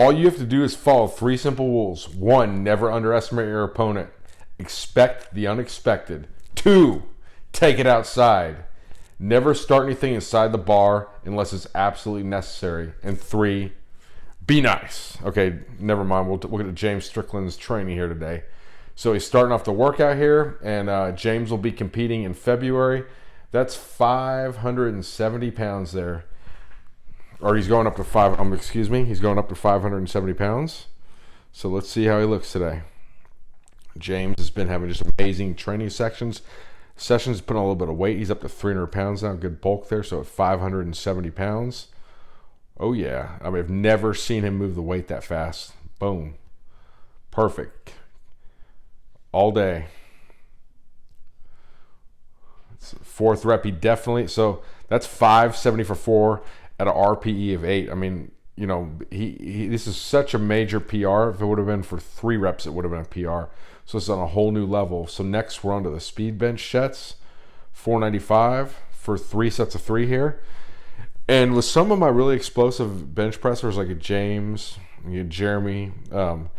All you have to do is follow 3 simple rules. 1, never underestimate your opponent. Expect the unexpected. 2, take it outside. Never start anything inside the bar unless it's absolutely necessary. And 3, be nice. Okay, never mind. We'll get to James Strickland's training here today. So he's starting off the workout here, and James will be competing in February. That's 570 pounds there. Or he's going up to he's going up to 570 pounds. So let's see how he looks today. James has been having just amazing training sessions, putting on a little bit of weight. He's up to 300 pounds now, good bulk there. So at 570 pounds. Oh yeah, I mean, I've never seen him move the weight that fast. Boom. Perfect. All day. It's 4th rep, he definitely, so that's 570 for 4 at an RPE of 8. I mean, you know, he this is such a major PR. If it would have been for 3 reps, it would have been a PR. So it's on a whole new level. So next we're on to the speed bench sets, 495 for 3 sets of 3 here. And with some of my really explosive bench pressers like a James, Jeremy Hornstra,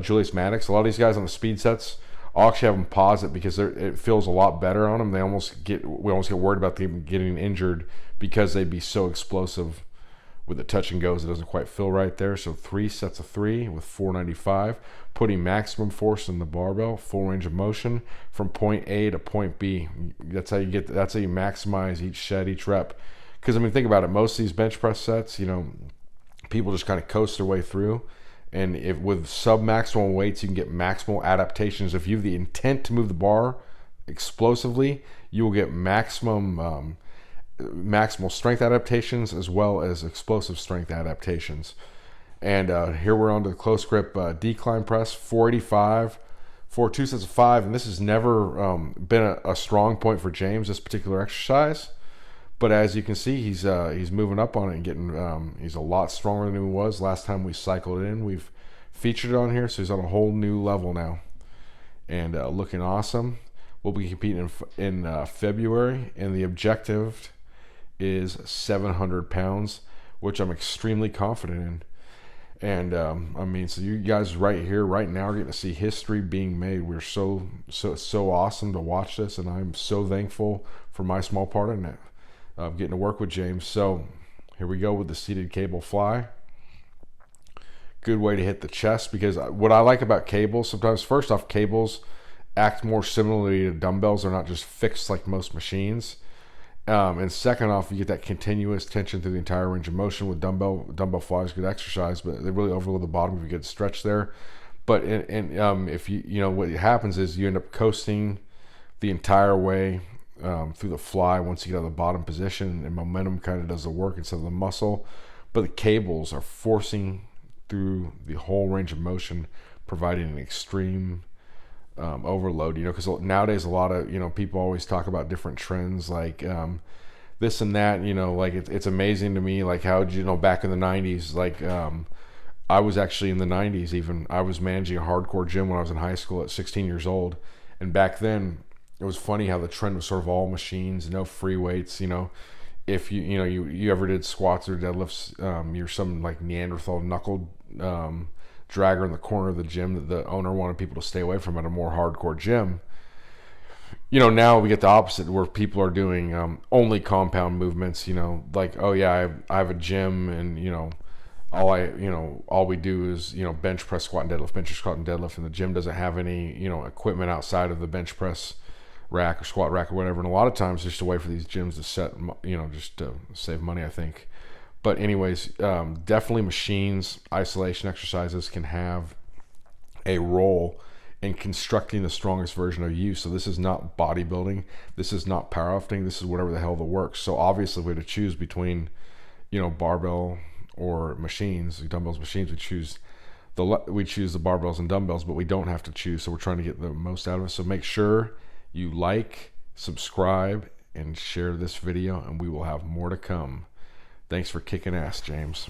Julius Maddox, a lot of these guys on the speed sets, I'll actually have them pause it because it feels a lot better on them. We almost get worried about them getting injured because they'd be so explosive with the touch and goes. It doesn't quite feel right there. So 3 sets of 3 with 495, putting maximum force in the barbell, full range of motion from point A to point B. That's how you maximize each set, each rep. Because I mean, think about it. Most of these bench press sets, you know, people just kind of coast their way through. And if with sub-maximal weights, you can get maximal adaptations. If you have the intent to move the bar explosively, you will get maximal strength adaptations as well as explosive strength adaptations. And here we're on to the close grip decline press, 485 for 2 sets of 5. And this has never been a strong point for James, this particular exercise. But as you can see, he's moving up on it and getting he's a lot stronger than he was last time we cycled it in. We've featured it on here, so he's on a whole new level now and looking awesome. We'll be competing in February, and the objective is 700 pounds, which I'm extremely confident in. And I mean, so you guys right here, right now, are getting to see history being made. We're so awesome to watch this, and I'm so thankful for my small part in it. Getting to work with James. So here we go with the seated cable fly. Good way to hit the chest, because what I like about cables, sometimes first off, cables act more similarly to dumbbells. They're not just fixed like most machines. And second off, you get that continuous tension through the entire range of motion with dumbbell flies. Good exercise, but they really overload the bottom if you get stretch there. But if you know what happens is you end up coasting the entire way through the fly once you get out of the bottom position, and momentum kind of does the work instead of the muscle. But the cables are forcing through the whole range of motion, providing an extreme overload, you know, because nowadays a lot of, you know, people always talk about different trends like this and that, you know, like it's amazing to me, like how, you know, back in the 90s, like I was actually in the 90s even, I was managing a hardcore gym when I was in high school at 16 years old, and back then it was funny how the trend was sort of all machines, no free weights, you know. If you ever did squats or deadlifts, you're some like Neanderthal knuckle dragger in the corner of the gym that the owner wanted people to stay away from at a more hardcore gym. You know, now we get the opposite, where people are doing only compound movements, you know, like, oh yeah, I have a gym, and you know, all we do is, you know, bench press, squat and deadlift, bench squat and deadlift, and the gym doesn't have any, you know, equipment outside of the bench press rack or squat rack or whatever. And a lot of times just a way for these gyms to set, you know, just to save money, I think. But anyways, definitely machines, isolation exercises can have a role in constructing the strongest version of you. So this is not bodybuilding, this is not powerlifting, this is whatever the hell that works. So obviously if we had to choose between, you know, barbell or machines, dumbbells, machines, we choose the barbells and dumbbells, but we don't have to choose. So we're trying to get the most out of it. So make sure you like, subscribe, and share this video, and we will have more to come. Thanks for kicking ass, James.